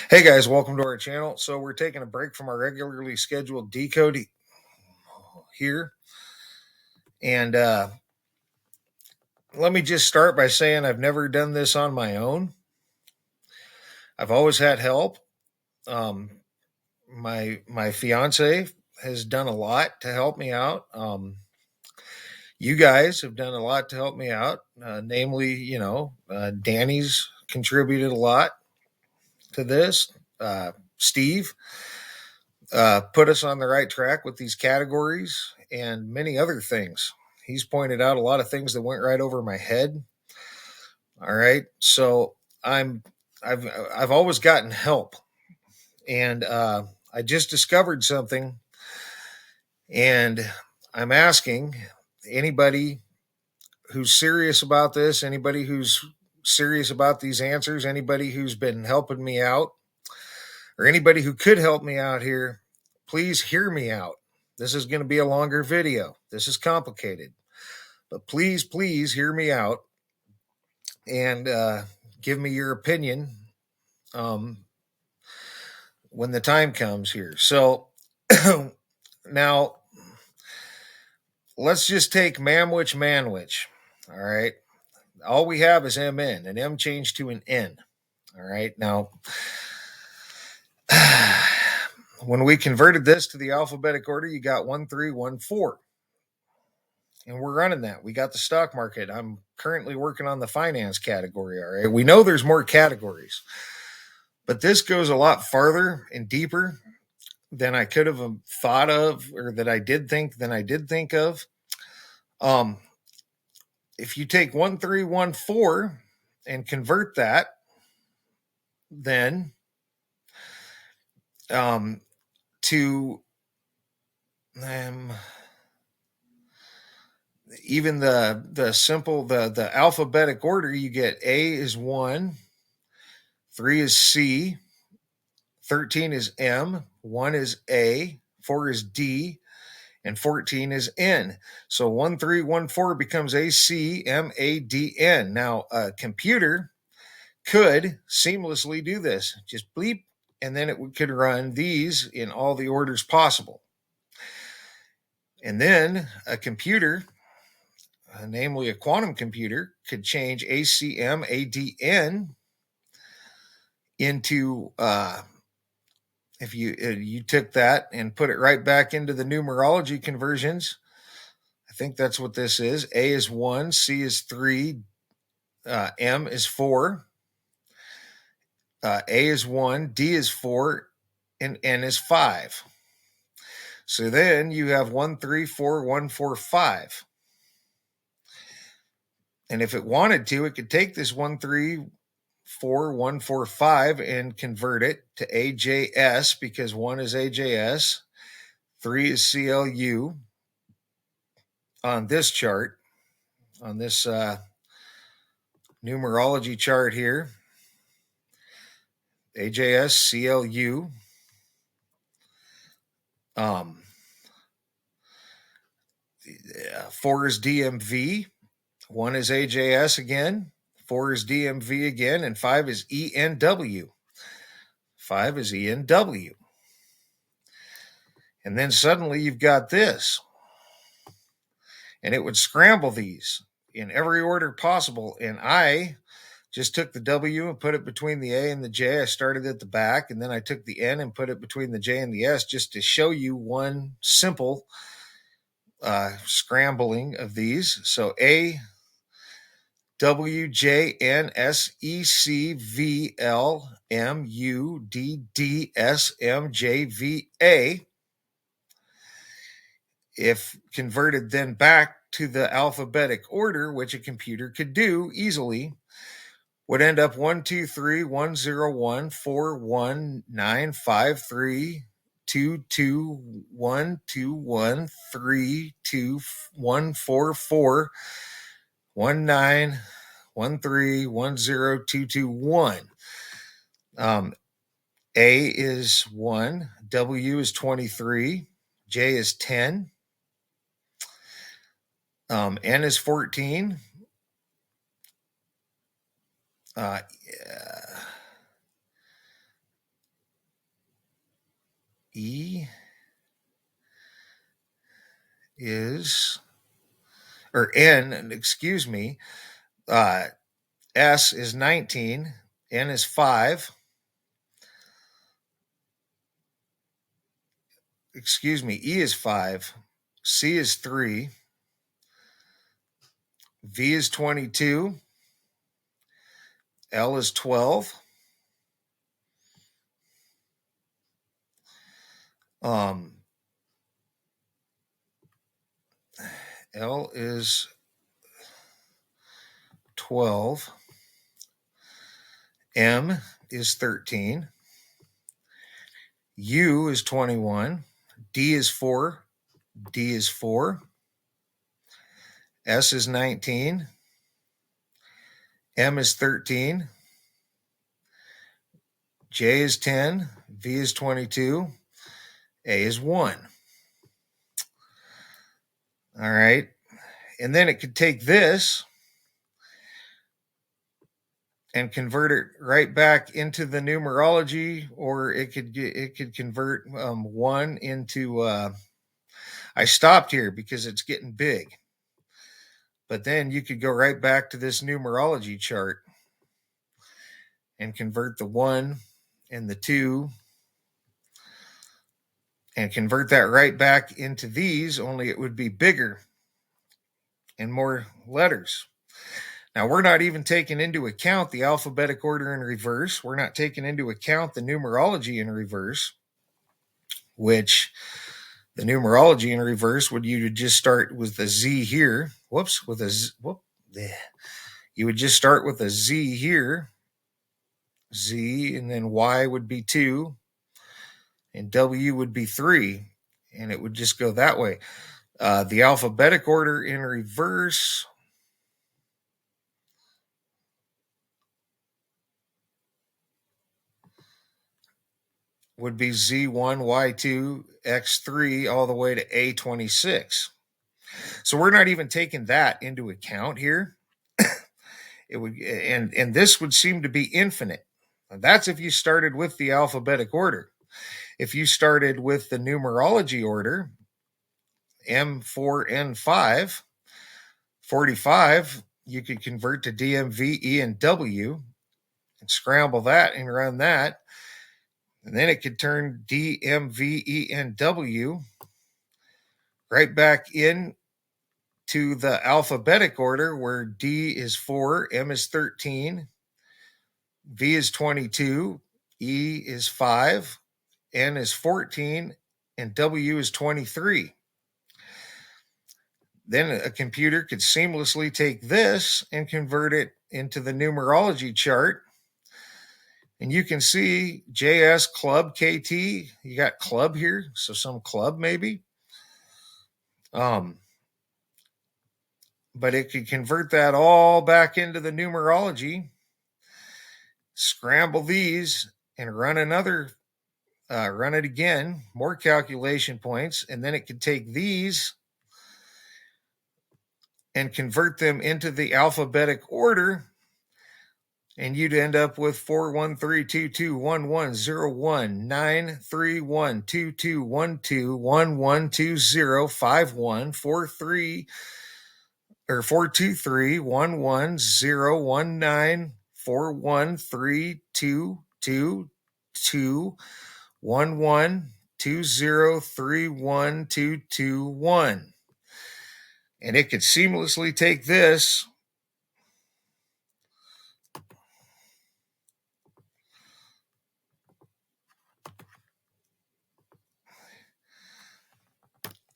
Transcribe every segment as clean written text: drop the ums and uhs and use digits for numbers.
Hey guys, welcome to our channel. So we're taking a break from our regularly scheduled decode here. And let me just start by saying I've never done this on my own. I've always had help. Um, my fiance has done a lot to help me out. You guys have done a lot to help me out. Namely, Danny's contributed a lot to this. Steve put us on the right track with these categories and many other things. He's pointed out a lot of things that went right over my head. All right, so I'm I've always gotten help, and I just discovered something, and I'm asking anybody who's serious about this, anybody who's serious about these answers, anybody who's been helping me out, or anybody who could help me out here, please hear me out. This is going to be a longer video. This is complicated, but please hear me out and give me your opinion um, when the time comes here. So now let's just take Manwich. All right. All we have is MN, an M changed to an N. All right. Now, when we converted this to the alphabetic order, you got 1314. And we're running that. We got the stock market. I'm currently working on the finance category. All right. We know there's more categories, but this goes a lot farther and deeper than I could have thought of, or that I did think of. Um, if you take 1314 and convert that, then to even the simple the alphabetic order, you get A is 1, 3 is C, 13 is M, 1 is A, 4 is D, and 14 is N. So 1314 becomes ACMADN. Now, a computer could seamlessly do this. Just bleep, and then it could run these in all the orders possible. And then a computer, namely a quantum computer, could change ACMADN into if you took that and put it right back into the numerology conversions. I think that's what this is. A is 1, C is 3, M is 4, A is 1, D is 4, and N is 5. So then you have 134145. And if it wanted to, it could take this 134145 and convert it to AJS, because 1 is AJS, 3 is CLU on this chart, on this numerology chart here. AJS, CLU. 4 is DMV, 1 is AJS again, 4 is DMV again, and 5 is ENW. 5 is ENW. And then suddenly you've got this. And it would scramble these in every order possible. And I just took the W and put it between the A and the J. I started at the back, and then I took the N and put it between the J and the S, just to show you one simple scrambling of these. So A, W, J, N, S, E, C, V, L, M, U, D, D, S, M, J, V, A. If converted then back to the alphabetic order, which a computer could do easily, would end up 1, 2, 3, 1, 0, 1, 4, 1, 9, 5, 3, 2, 2, 1, 2, 1, 3, 2, 1, 4, 4, 1, 9, 1, 3, 1, 0, 2, 2, 1. A is 1, W is 23, J is 10, N is 14, is, or N, excuse me, uh, S is 19, N is 5, excuse me, E is 5, C is 3, V is 22, L is 12, L is 12, M is 13, U is 21, D is 4, D is 4, S is 19, M is 13, J is 10, V is 22, A is 1. All right. And then it could take this and convert it right back into the numerology, or it could convert 1 into. I stopped here because it's getting big, but then you could go right back to this numerology chart and convert the 1 and the 2 and convert that right back into these, only it would be bigger and more letters. Now, we're not even taking into account the alphabetic order in reverse. We're not taking into account the numerology in reverse, which the numerology in reverse would you would just start with a Z here. Whoops, with a Z. Whoop, you would just start with a Z here, Z, and then Y would be 2, and W would be 3, and it would just go that way. The alphabetic order in reverse would be Z1, Y2, X3, all the way to A26. So we're not even taking that into account here. It would, and this would seem to be infinite. That's if you started with the alphabetic order. If you started with the numerology order, M4N5, 45, you could convert to DMV, E, and W and scramble that and run that. And then it could turn DMV, E, and W right back in to the alphabetic order where D is 4, M is 13, V is 22, E is 5, N is 14, and W is 23. Then a computer could seamlessly take this and convert it into the numerology chart. And you can see JS Club KT. You got club here, so some club maybe. But it could convert that all back into the numerology, scramble these, and run it again, more calculation points, and then it could take these and convert them into the alphabetic order, and you'd end up with 41322110931221211205143 or 423-110-193221120312221. And it could seamlessly take this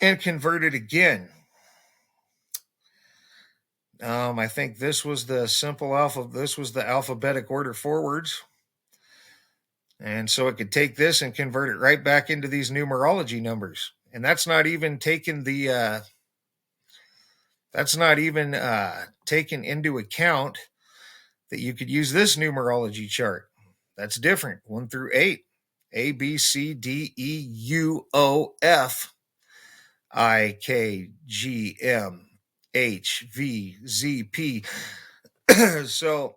and convert it again. I think this was the simple this was the alphabetic order forwards. And so it could take this and convert it right back into these numerology numbers. And that's not even taken taken into account that you could use this numerology chart. That's different. 1 through 8. A, B, C, D, E, U, O, F, I, K, G, M, H, V, Z, P. So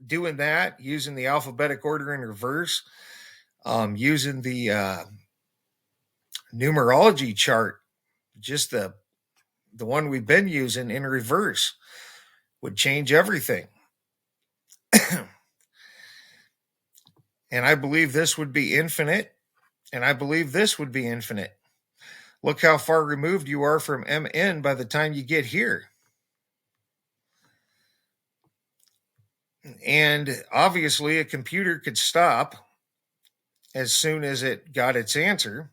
doing that, using the alphabetic order in reverse, using the numerology chart just the one we've been using in reverse would change everything. And I believe this would be infinite, and I believe this would be infinite. Look how far removed you are from MN by the time you get here. And obviously, a computer could stop as soon as it got its answer,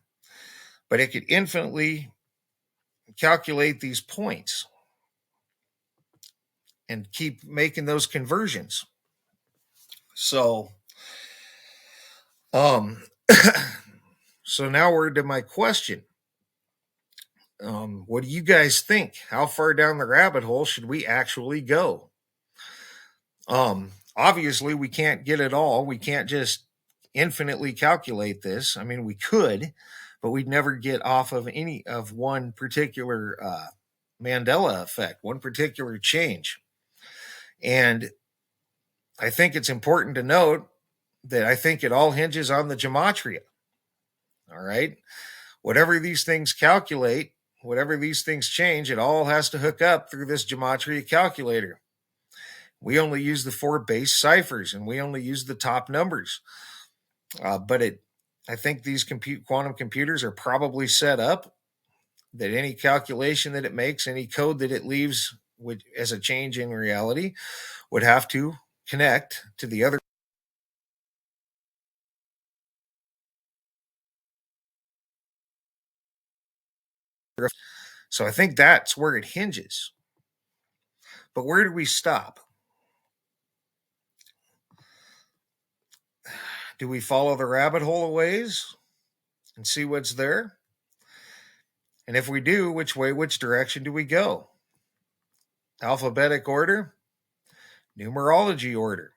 but it could infinitely calculate these points and keep making those conversions. So, so now we're to my question. What do you guys think? How far down the rabbit hole should we actually go? Obviously, we can't get it all. We can't just infinitely calculate this. I mean, we could, but we'd never get off of any of one particular Mandela effect, one particular change. And I think it's important to note that I think it all hinges on the gematria. All right. Whatever these things calculate, whatever these things change, it all has to hook up through this gematria calculator. We only use the 4 base ciphers, and we only use the top numbers. But I think these quantum computers are probably set up that any calculation that it makes, any code that it leaves as a change in reality, would have to connect to the other. So I think that's where it hinges. But where do we stop? Do we follow the rabbit hole a ways and see what's there? And if we do, which direction do we go? Alphabetic order, numerology order.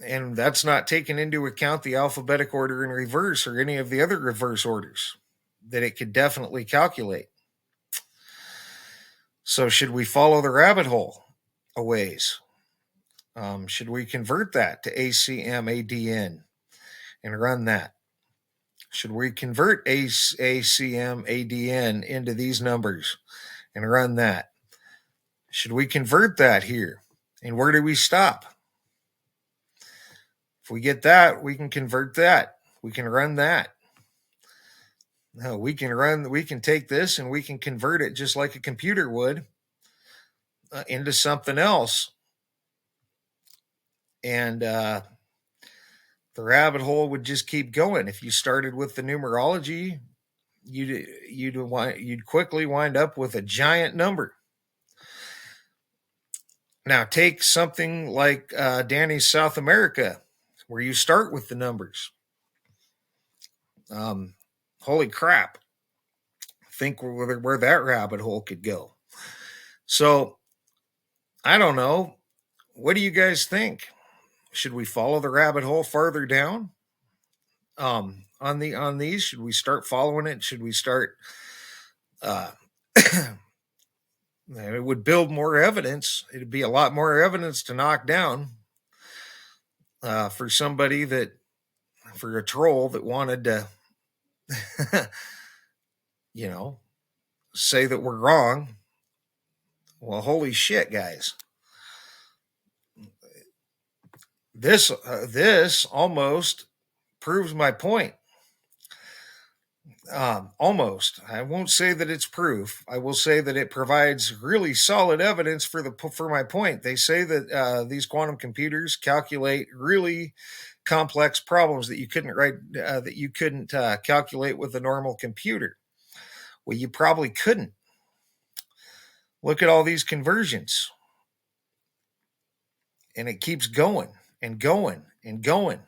And that's not taking into account the alphabetic order in reverse or any of the other reverse orders that it could definitely calculate. So should we follow the rabbit hole a ways? Should we convert that to ACM ADN and run that? Should we convert ACM ADN into these numbers and run that? Should we convert that here? And where do we stop? If we get that, we can convert that. We can run that. No, we can take this and we can convert it just like a computer would into something else. And the rabbit hole would just keep going. If you started with the numerology, you'd quickly wind up with a giant number. Now take something like Danny's South America, where you start with the numbers. Holy crap. Think where that rabbit hole could go. So, I don't know. What do you guys think? Should we follow the rabbit hole farther down? On these, should we start following it? Should we start? It would build more evidence. It'd be a lot more evidence to knock down for a troll that wanted to, say that we're wrong. Well, holy shit, guys. This almost proves my point. Almost. I won't say that it's proof. I will say that it provides really solid evidence for my point. They say that these quantum computers calculate really complex problems that you couldn't calculate with a normal computer. Well, you probably couldn't. Look at all these conversions, and it keeps going and going and going.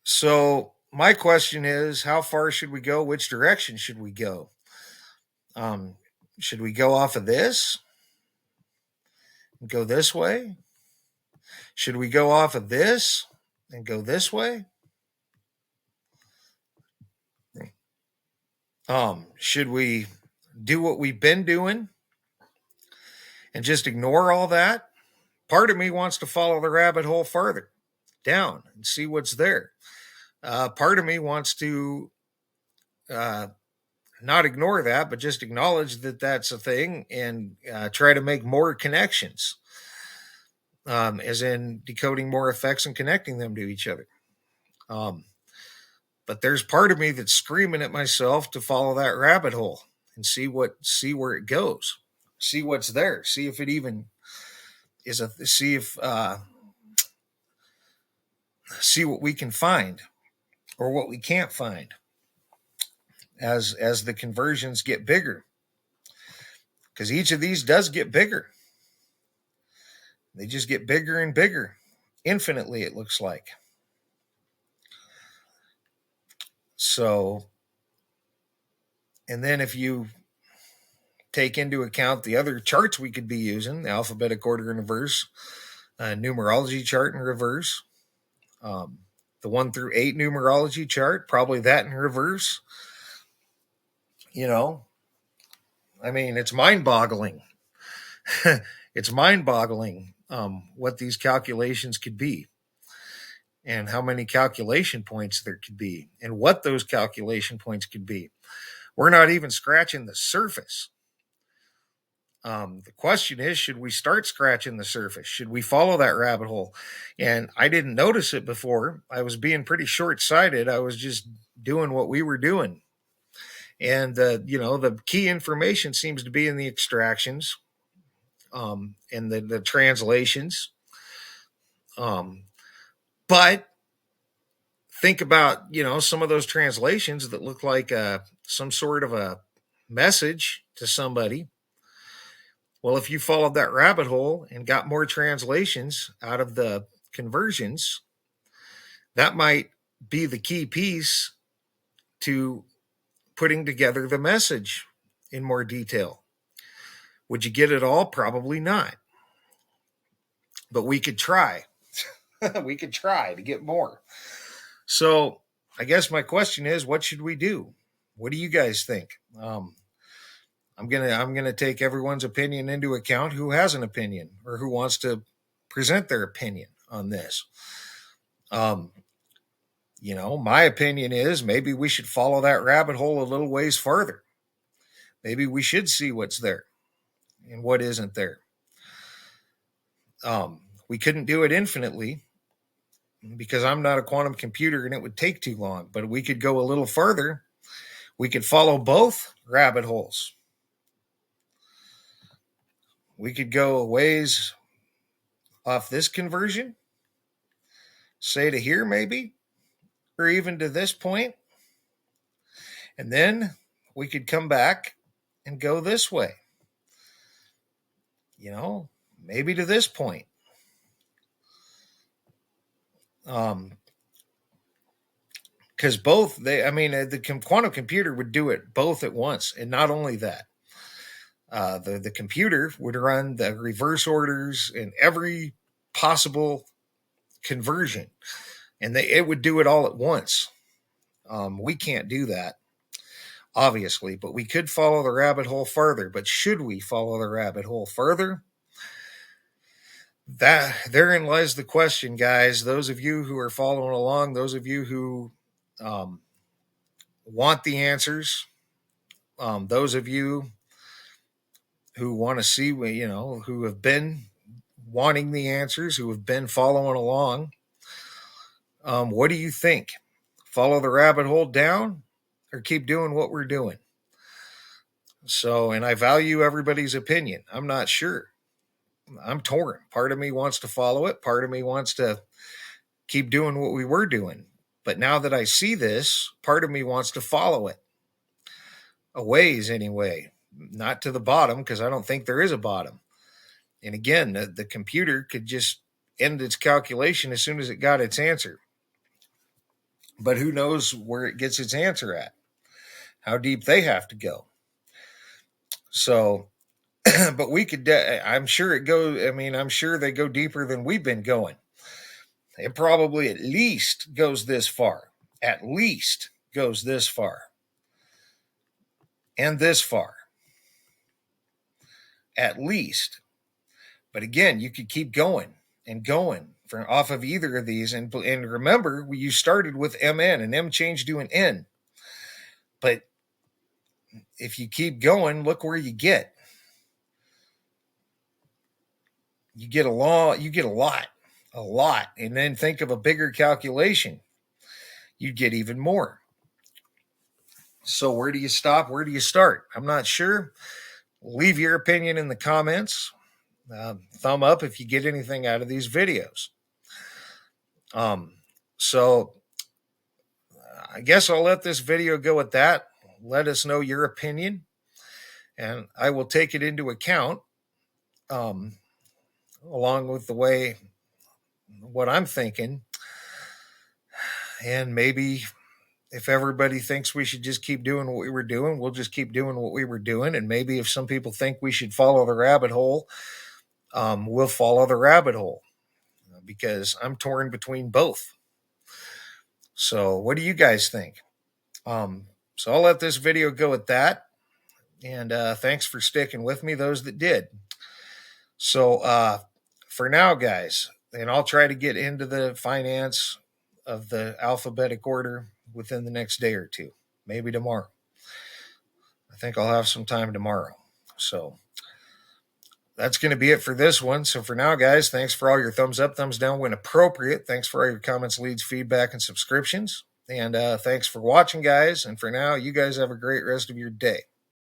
So my question is, how far should we go? Which direction should we go? Should we go off of this and go this way? Should we go off of this and go this way? Should we do what we've been doing and just ignore all that? Part of me wants to follow the rabbit hole farther down and see what's there. Part of me wants to uh, not ignore that, but just acknowledge that that's a thing and try to make more connections, as in decoding more effects and connecting them to each other. Um, but there's part of me that's screaming at myself to follow that rabbit hole and see where it goes, see what's there, see if it even is a see if see what we can find or what we can't find as the conversions get bigger, because each of these does get bigger. They just get bigger and bigger, infinitely, it looks like. So, and then if you take into account the other charts we could be using, the alphabetic order in reverse, numerology chart in reverse, the 1 through 8 numerology chart, probably that in reverse. You know, I mean, it's mind boggling. It's mind boggling what these calculations could be and how many calculation points there could be and what those calculation points could be. We're not even scratching the surface. The question is, should we start scratching the surface? Should we follow that rabbit hole? And I didn't notice it before. I was being pretty short sighted. I was just doing what we were doing. And, the key information seems to be in the extractions, and the translations. But think about, some of those translations that look like some sort of a message to somebody. Well, if you followed that rabbit hole and got more translations out of the conversions, that might be the key piece to putting together the message in more detail. Would you get it all? Probably not. But we could try. We could try to get more. So I guess my question is, what should we do? What do you guys think? I'm gonna take everyone's opinion into account who has an opinion or who wants to present their opinion on this. My opinion is maybe we should follow that rabbit hole a little ways farther. Maybe we should see what's there and what isn't there. We couldn't do it infinitely because I'm not a quantum computer and it would take too long, but we could go a little further. We could follow both rabbit holes. We could go a ways off this conversion, say to here maybe, or even to this point, and then we could come back and go this way. Maybe to this point. Because the quantum computer would do it both at once, and not only that, the computer would run the reverse orders in every possible conversion, and it would do it all at once. We can't do that, obviously, but we could follow the rabbit hole further. But should we follow the rabbit hole further? That therein lies the question, guys. Those of you who are following along, those of you who want the answers, those of you who want to see, who have been wanting the answers, who have been following along, what do you think? Follow the rabbit hole down or keep doing what we're doing? So, and I value everybody's opinion. I'm not sure. I'm torn. Part of me wants to follow it. Part of me wants to keep doing what we were doing. But now that I see this, part of me wants to follow it. A ways anyway. Not to the bottom, because I don't think there is a bottom. And again, the computer could just end its calculation as soon as it got its answer. But who knows where it gets its answer at? How deep they have to go. So, but we could, I'm sure it goes, I'm sure they go deeper than we've been going. It probably at least goes this far. At least goes this far. And this far. At least. But again, you could keep going and going from off of either of these. And remember, you started with MN and M changed to an N. But if you keep going, look where you get. You get a lot. And then think of a bigger calculation. You'd get even more. So where do you stop? Where do you start? I'm not sure. Leave your opinion in the comments. Thumb up if you get anything out of these videos. So I guess I'll let this video go at that. Let us know your opinion, and I will take it into account, along with what I'm thinking. And maybe if everybody thinks we should just keep doing what we were doing, we'll just keep doing what we were doing. And maybe if some people think we should follow the rabbit hole, we'll follow the rabbit hole, because I'm torn between both. So what do you guys think? So I'll let this video go at that. And thanks for sticking with me, those that did. So for now, guys, and I'll try to get into the finance of the alphabetic order within the next day or two, maybe tomorrow. I think I'll have some time tomorrow. So that's going to be it for this one. So for now, guys, thanks for all your thumbs up, thumbs down when appropriate. Thanks for all your comments, leads, feedback, and subscriptions. And thanks for watching, guys. And for now, you guys have a great rest of your day.